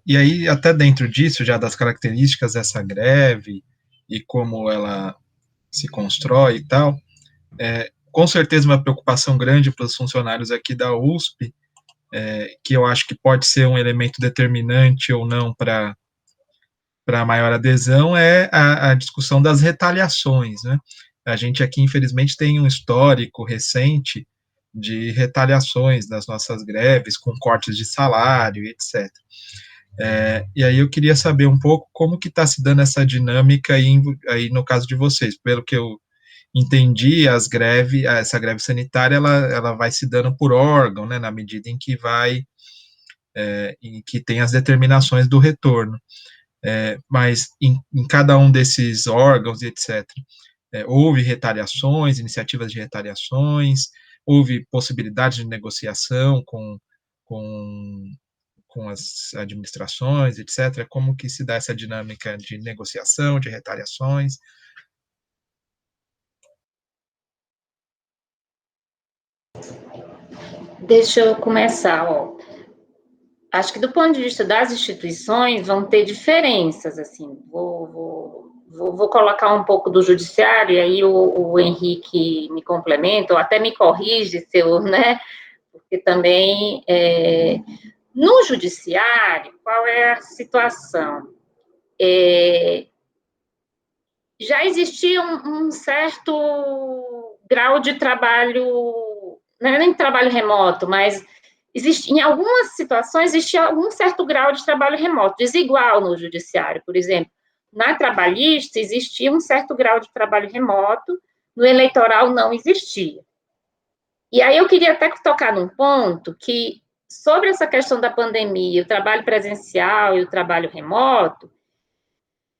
E aí, até dentro disso, já das características dessa greve e como ela se constrói e tal, com certeza uma preocupação grande para os funcionários aqui da USP, que eu acho que pode ser um elemento determinante ou não para a maior adesão, é a discussão das retaliações, né? A gente aqui, infelizmente, tem um histórico recente de retaliações das nossas greves, com cortes de salário, etc. E aí eu queria saber um pouco como que está se dando essa dinâmica aí no caso de vocês. Pelo que eu entendi, essa greve sanitária, ela vai se dando por órgão, né, na medida em que em que tem as determinações do retorno. Mas em cada um desses órgãos, etc., houve retaliações, iniciativas de retaliações, houve possibilidade de negociação com, com as administrações, etc. Como que se dá essa dinâmica de negociação, de retaliações? Deixa eu começar, ó. Acho que do ponto de vista das instituições vão ter diferenças, assim, vou colocar um pouco do judiciário, e aí o Henrique me complementa, ou até me corrige se eu, né, porque também, no judiciário, qual é a situação? Já existia um certo grau de trabalho, não é nem trabalho remoto, mas em algumas situações existia algum certo grau de trabalho remoto, desigual no judiciário, por exemplo. Na trabalhista existia um certo grau de trabalho remoto, no eleitoral não existia. E aí eu queria até tocar num ponto que, sobre essa questão da pandemia, o trabalho presencial e o trabalho remoto,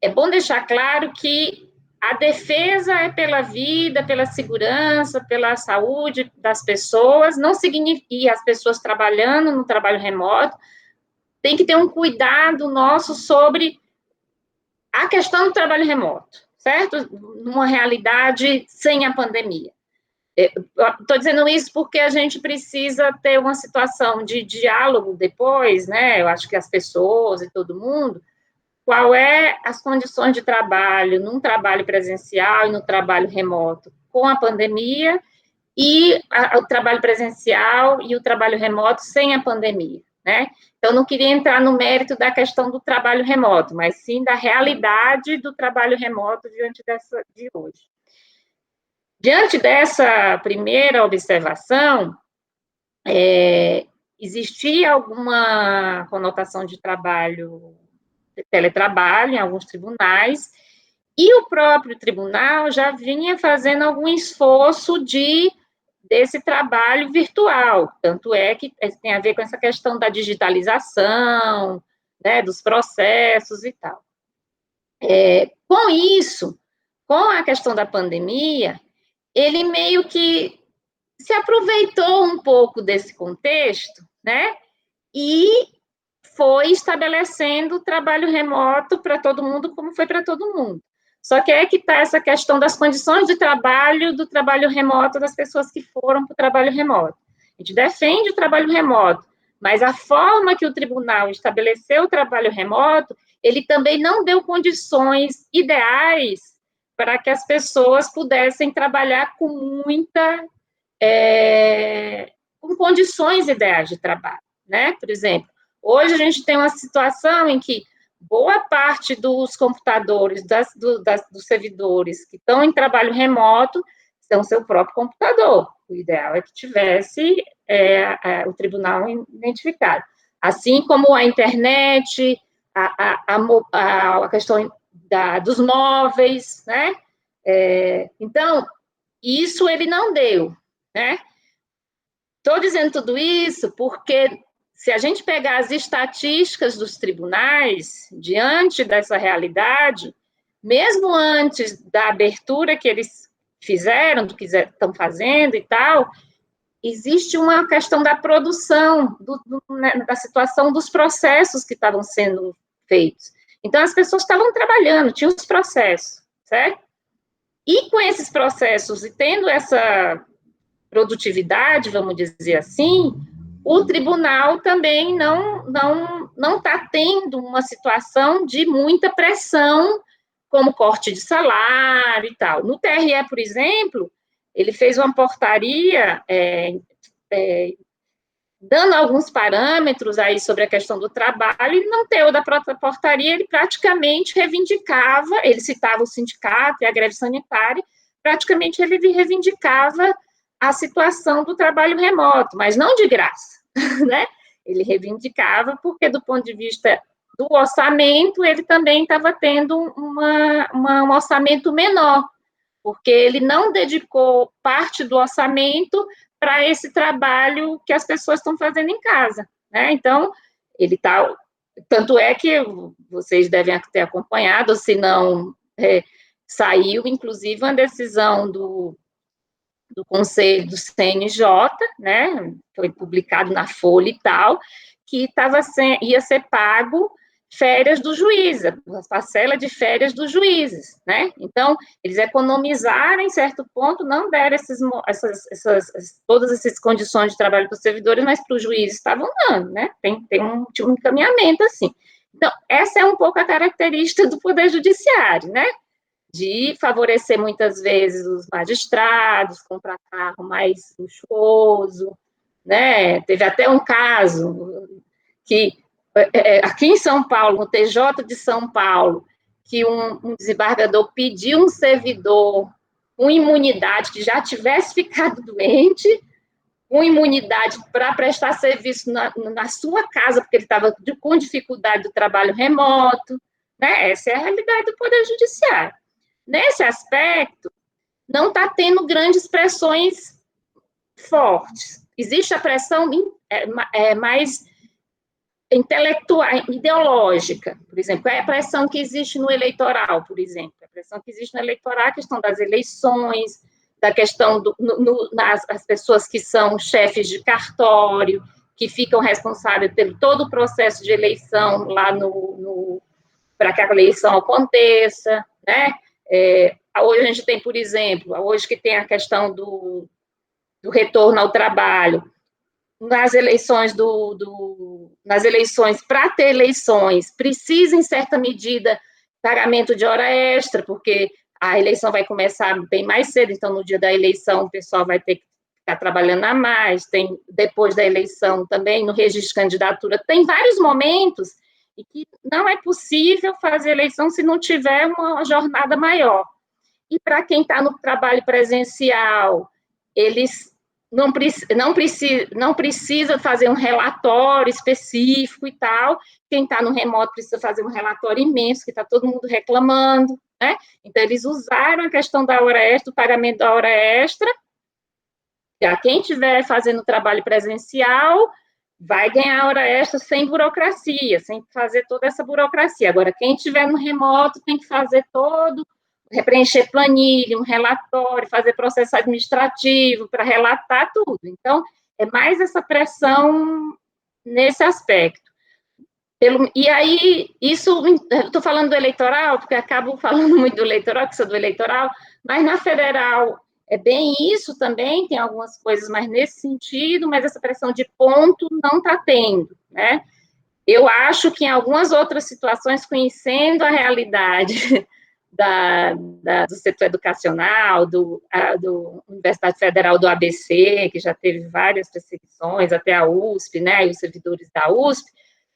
é bom deixar claro que a defesa é pela vida, pela segurança, pela saúde das pessoas, não significa, e as pessoas trabalhando no trabalho remoto, tem que ter um cuidado nosso sobre a questão do trabalho remoto, certo? Numa realidade sem a pandemia. Estou dizendo isso porque a gente precisa ter uma situação de diálogo depois, né? Eu acho que as pessoas e todo mundo, qual é as condições de trabalho num trabalho presencial e no trabalho remoto com a pandemia e o trabalho presencial e o trabalho remoto sem a pandemia, né? Então, não queria entrar no mérito da questão do trabalho remoto, mas sim da realidade do trabalho remoto diante de hoje. Diante dessa primeira observação, existia alguma conotação de teletrabalho em alguns tribunais, e o próprio tribunal já vinha fazendo algum esforço desse trabalho virtual, tanto é que tem a ver com essa questão da digitalização, né, dos processos e tal. Com isso, com a questão da pandemia, ele meio que se aproveitou um pouco desse contexto, né, e foi estabelecendo o trabalho remoto para todo mundo, como foi para todo mundo. Só que é que está essa questão das condições de trabalho, do trabalho remoto, das pessoas que foram para o trabalho remoto. A gente defende o trabalho remoto, mas a forma que o tribunal estabeleceu o trabalho remoto, ele também não deu condições ideais para que as pessoas pudessem trabalhar com com condições ideais de trabalho, né? Por exemplo, hoje a gente tem uma situação em que boa parte dos computadores, dos servidores que estão em trabalho remoto, são seu próprio computador. O ideal é que tivesse o tribunal identificado. Assim como a internet, a questão dos móveis, né? Então, isso ele não deu, né? Estou dizendo tudo isso porque, se a gente pegar as estatísticas dos tribunais, diante dessa realidade, mesmo antes da abertura que eles fizeram, do que estão fazendo e tal, existe uma questão da produção, da situação dos processos que estavam sendo feitos. Então, as pessoas estavam trabalhando, tinham os processos, certo? E com esses processos, e tendo essa produtividade, vamos dizer assim, o tribunal também não não está tendo uma situação de muita pressão, como corte de salário e tal. No TRE, por exemplo, ele fez uma portaria dando alguns parâmetros aí sobre a questão do trabalho, e não teu da própria portaria, ele praticamente reivindicava, ele citava o sindicato e a greve sanitária, praticamente ele reivindicava a situação do trabalho remoto, mas não de graça, né? Ele reivindicava porque, do ponto de vista do orçamento, ele também estava tendo um orçamento menor, porque ele não dedicou parte do orçamento para esse trabalho que as pessoas estão fazendo em casa, né? Então, ele está... Tanto é que vocês devem ter acompanhado, se não, saiu, inclusive, uma decisão do Conselho do CNJ, né? Foi publicado na Folha e tal, que ia ser pago férias do juiz, a parcela de férias dos juízes, né? Então, eles economizaram em certo ponto, não deram todas essas condições de trabalho para os servidores, mas para os juízes estavam dando, né? Tem um encaminhamento assim. Então, essa é um pouco a característica do Poder Judiciário, né? De favorecer muitas vezes os magistrados, comprar carro mais luxuoso, né? Teve até um caso que aqui em São Paulo, no TJ de São Paulo, que um desembargador pediu um servidor com imunidade, que já tivesse ficado doente, com imunidade para prestar serviço na sua casa, porque ele estava com dificuldade do trabalho remoto, né? Essa é a realidade do Poder Judiciário. Nesse aspecto, não está tendo grandes pressões fortes. Existe a pressão mais intelectual, ideológica, por exemplo, é a pressão que existe no eleitoral, por exemplo, a pressão que existe no eleitoral, a questão das eleições, da questão as pessoas que são chefes de cartório, que ficam responsáveis pelo todo o processo de eleição lá para que a eleição aconteça, né? Hoje a gente tem, por exemplo, hoje que tem a questão do retorno ao trabalho, nas eleições para ter eleições, precisa, em certa medida, pagamento de hora extra, porque a eleição vai começar bem mais cedo, então, no dia da eleição, o pessoal vai ter que ficar trabalhando a mais, tem, depois da eleição também, no registro de candidatura, tem vários momentos em que não é possível fazer eleição se não tiver uma jornada maior. E para quem está no trabalho presencial, eles não precisa fazer um relatório específico e tal. Quem está no remoto precisa fazer um relatório imenso, que está todo mundo reclamando, né? Então, eles usaram a questão da hora extra, do pagamento da hora extra. Já quem estiver fazendo trabalho presencial vai ganhar hora extra sem burocracia, sem fazer toda essa burocracia. Agora, quem estiver no remoto tem que fazer preencher planilha, um relatório, fazer processo administrativo para relatar tudo. Então, é mais essa pressão nesse aspecto. E aí, isso, estou falando do eleitoral, porque acabo falando muito do eleitoral, que sou do eleitoral, mas na federal é bem isso também, tem algumas coisas mais nesse sentido, mas essa pressão de ponto não está tendo, né? Eu acho que em algumas outras situações, conhecendo a realidade do setor educacional, do Universidade Federal do ABC, que já teve várias perseguições, até a USP, né, e os servidores da USP,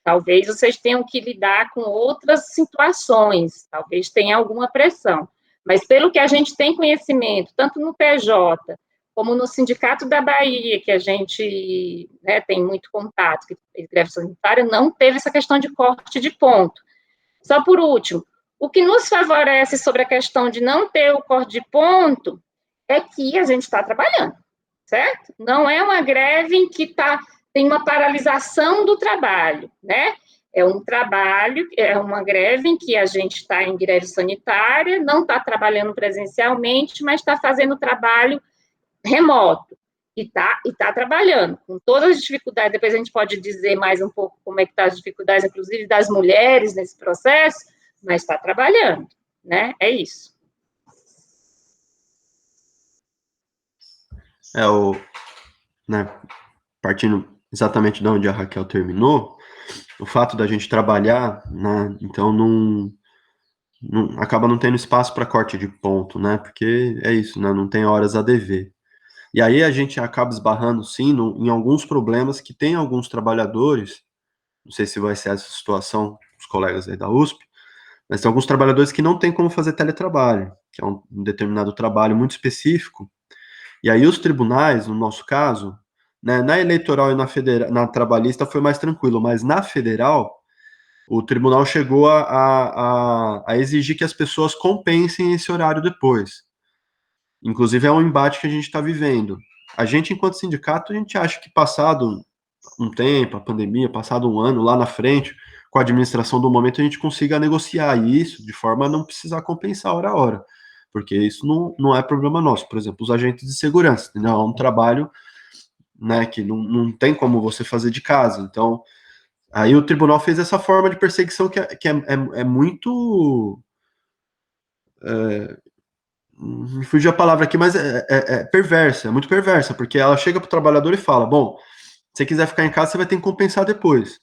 talvez vocês tenham que lidar com outras situações, talvez tenha alguma pressão. Mas pelo que a gente tem conhecimento, tanto no PJ, como no Sindicato da Bahia, que a gente, né, tem muito contato, que greve sanitária, não teve essa questão de corte de ponto. Só por último, o que nos favorece sobre a questão de não ter o corte de ponto é que a gente está trabalhando, certo? Não é uma greve em que tem uma paralisação do trabalho, né? É um trabalho, é uma greve em que a gente está em greve sanitária, não está trabalhando presencialmente, mas está fazendo trabalho remoto. E está trabalhando, com todas as dificuldades. Depois a gente pode dizer mais um pouco como é que estão as dificuldades, inclusive, das mulheres nesse processo, mas está trabalhando, né? É isso. Né, partindo exatamente de onde a Raquel terminou, o fato da gente trabalhar, né, então acaba não tendo espaço para corte de ponto, né, porque é isso, né, não tem horas a dever. E aí a gente acaba esbarrando, sim, em alguns problemas que tem alguns trabalhadores, não sei se vai ser essa situação, os colegas aí da USP, mas tem alguns trabalhadores que não tem como fazer teletrabalho, que é um determinado trabalho muito específico. E aí os tribunais, no nosso caso, né, na eleitoral e na trabalhista foi mais tranquilo, mas na federal, o tribunal chegou a exigir que as pessoas compensem esse horário depois. Inclusive é um embate que a gente está vivendo. A gente, enquanto sindicato, a gente acha que passado um tempo, a pandemia, passado um ano lá na frente, com a administração do momento, a gente consiga negociar isso de forma a não precisar compensar hora a hora, porque isso não é problema nosso. Por exemplo, os agentes de segurança, entendeu? É um trabalho, né, que não tem como você fazer de casa. Então, aí o tribunal fez essa forma de perseguição que é muito. Me fugiu a palavra aqui, mas é perversa, é muito perversa, porque ela chega para o trabalhador e fala: bom, se você quiser ficar em casa, você vai ter que compensar depois.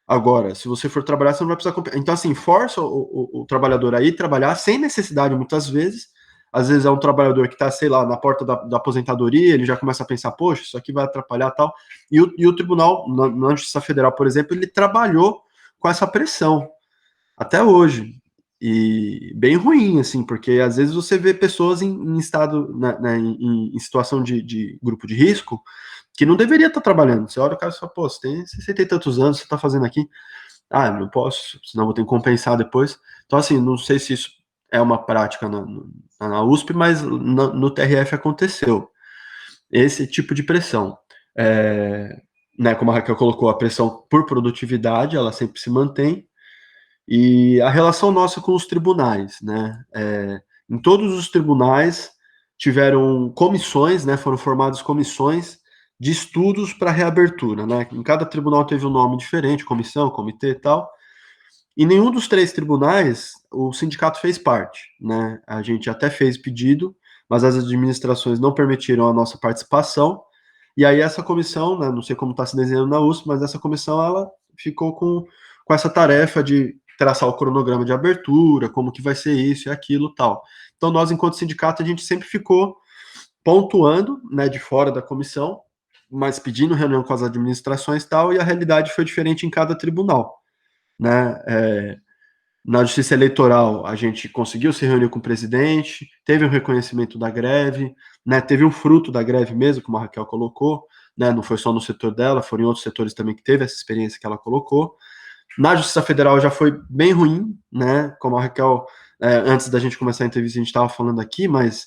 Agora, se você for trabalhar, você não vai precisar compensar. Então, assim, força o trabalhador a ir trabalhar sem necessidade, muitas vezes. Às vezes é um trabalhador que está, sei lá, na porta da aposentadoria, ele já começa a pensar, poxa, isso aqui vai atrapalhar tal. E o tribunal, na Justiça Federal, por exemplo, ele trabalhou com essa pressão até hoje. E bem ruim, assim, porque às vezes você vê pessoas em estado, em situação de grupo de risco, que não deveria estar trabalhando. Você olha o cara e fala, pô, você tem 60 e tantos anos, você está fazendo aqui. Ah, não posso, senão vou ter que compensar depois. Então, assim, não sei se isso é uma prática na USP, mas no TRF aconteceu esse tipo de pressão. Né, como a Raquel colocou, a pressão por produtividade, ela sempre se mantém, e a relação nossa com os tribunais, né? Em todos os tribunais tiveram comissões, né? Foram formadas comissões de estudos para reabertura, né? Em cada tribunal teve um nome diferente, comissão, comitê e tal. E nenhum dos três tribunais o sindicato fez parte, né? A gente até fez pedido, mas as administrações não permitiram a nossa participação. E aí essa comissão, né, não sei como está se desenhando na USP, mas essa comissão ela ficou com essa tarefa de traçar o cronograma de abertura, como que vai ser isso e aquilo tal. Então nós, enquanto sindicato, a gente sempre ficou pontuando, né, de fora da comissão, mas pedindo reunião com as administrações e tal, e a realidade foi diferente em cada tribunal, né? Na Justiça Eleitoral, a gente conseguiu se reunir com o presidente, teve um reconhecimento da greve, né, teve um fruto da greve mesmo, como a Raquel colocou, né, não foi só no setor dela, foram em outros setores também que teve essa experiência que ela colocou. Na Justiça Federal já foi bem ruim, né, como a Raquel, antes da gente começar a entrevista, a gente estava falando aqui, mas,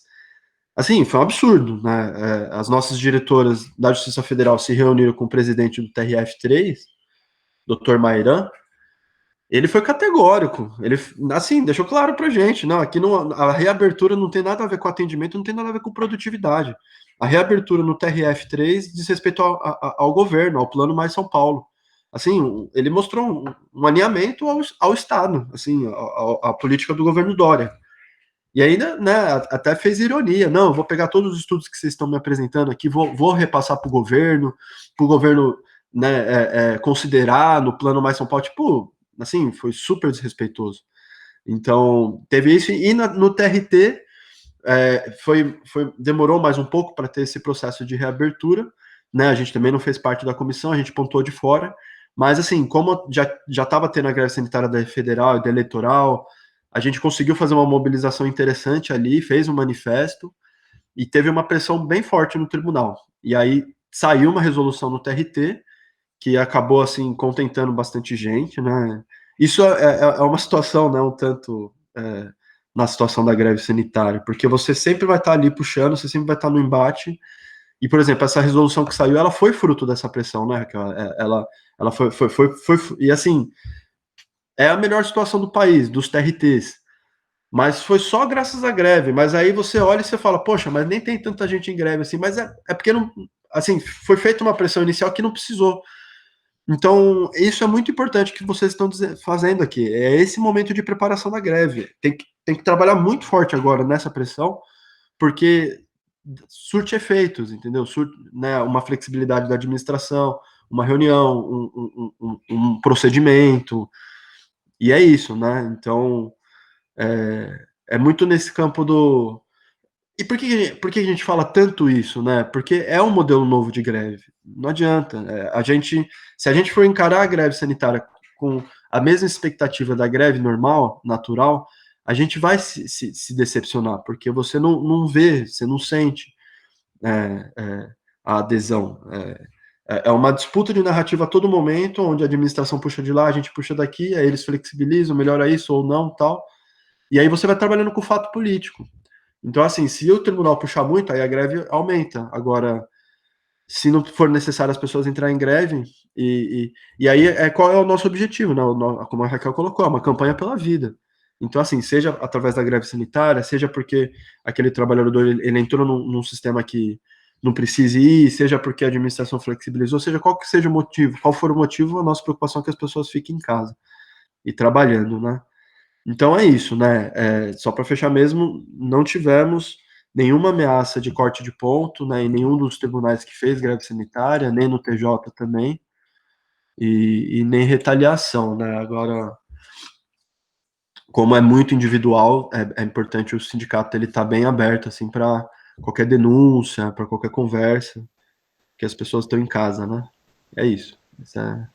assim, foi um absurdo, né, as nossas diretoras da Justiça Federal se reuniram com o presidente do TRF3, Dr. Mairan. Ele foi categórico. Ele, assim, deixou claro pra gente, não, aqui não, a reabertura não tem nada a ver com atendimento, não tem nada a ver com produtividade. A reabertura no TRF3 diz respeito ao governo, ao Plano Mais São Paulo. Assim, ele mostrou um alinhamento ao Estado, assim, a política do governo Dória. E ainda, né, até fez ironia. Não, eu vou pegar todos os estudos que vocês estão me apresentando aqui, vou repassar para o governo, né, considerar no Plano Mais São Paulo. Tipo, assim, foi super desrespeitoso. Então, teve isso. E no TRT, demorou mais um pouco para ter esse processo de reabertura. Né, a gente também não fez parte da comissão, a gente pontuou de fora. Mas, assim, como já estava tendo a greve sanitária da federal e da eleitoral, a gente conseguiu fazer uma mobilização interessante ali, fez um manifesto e teve uma pressão bem forte no tribunal. E aí saiu uma resolução no TRT que acabou assim contentando bastante gente, né? Isso é uma situação, né, um tanto na situação da greve sanitária, porque você sempre vai estar ali puxando, você sempre vai estar no embate. E, por exemplo, essa resolução que saiu, ela foi fruto dessa pressão, né, Raquel? Ela foi, e assim, é a melhor situação do país, dos TRTs. Mas foi só graças à greve. Mas aí você olha e você fala, poxa, mas nem tem tanta gente em greve assim. Mas é porque não, assim, foi feita uma pressão inicial que não precisou. Então, isso é muito importante que vocês estão fazendo aqui. É esse momento de preparação da greve. Tem que trabalhar muito forte agora nessa pressão, porque surte efeitos, entendeu? Né, uma flexibilidade da administração, uma reunião, um procedimento, e é isso, né? Então, é muito nesse campo do... E por que a gente fala tanto isso, né? Porque é um modelo novo de greve. Não adianta. Se a gente for encarar a greve sanitária com a mesma expectativa da greve normal, natural, a gente vai se decepcionar, porque você não vê, você não sente a adesão. É uma disputa de narrativa a todo momento, onde a administração puxa de lá, a gente puxa daqui, aí eles flexibilizam, melhora isso ou não, tal. E aí você vai trabalhando com o fato político. Então, assim, se o tribunal puxar muito, aí a greve aumenta. Agora, se não for necessário as pessoas entrarem em greve, e aí qual é o nosso objetivo, né? Como a Raquel colocou, é uma campanha pela vida. Então, assim, seja através da greve sanitária, seja porque aquele trabalhador ele entrou num sistema que não precise ir, seja porque a administração flexibilizou, seja qual que seja o motivo, qual for o motivo, a nossa preocupação é que as pessoas fiquem em casa e trabalhando, né? Então é isso, né? Só para fechar mesmo, não tivemos nenhuma ameaça de corte de ponto, né, em nenhum dos tribunais que fez greve sanitária, nem no TJ também, e nem retaliação, né? Agora, como é muito individual, é importante o sindicato ele estar bem aberto assim para qualquer denúncia, para qualquer conversa, que as pessoas estão em casa, né? É isso. Essa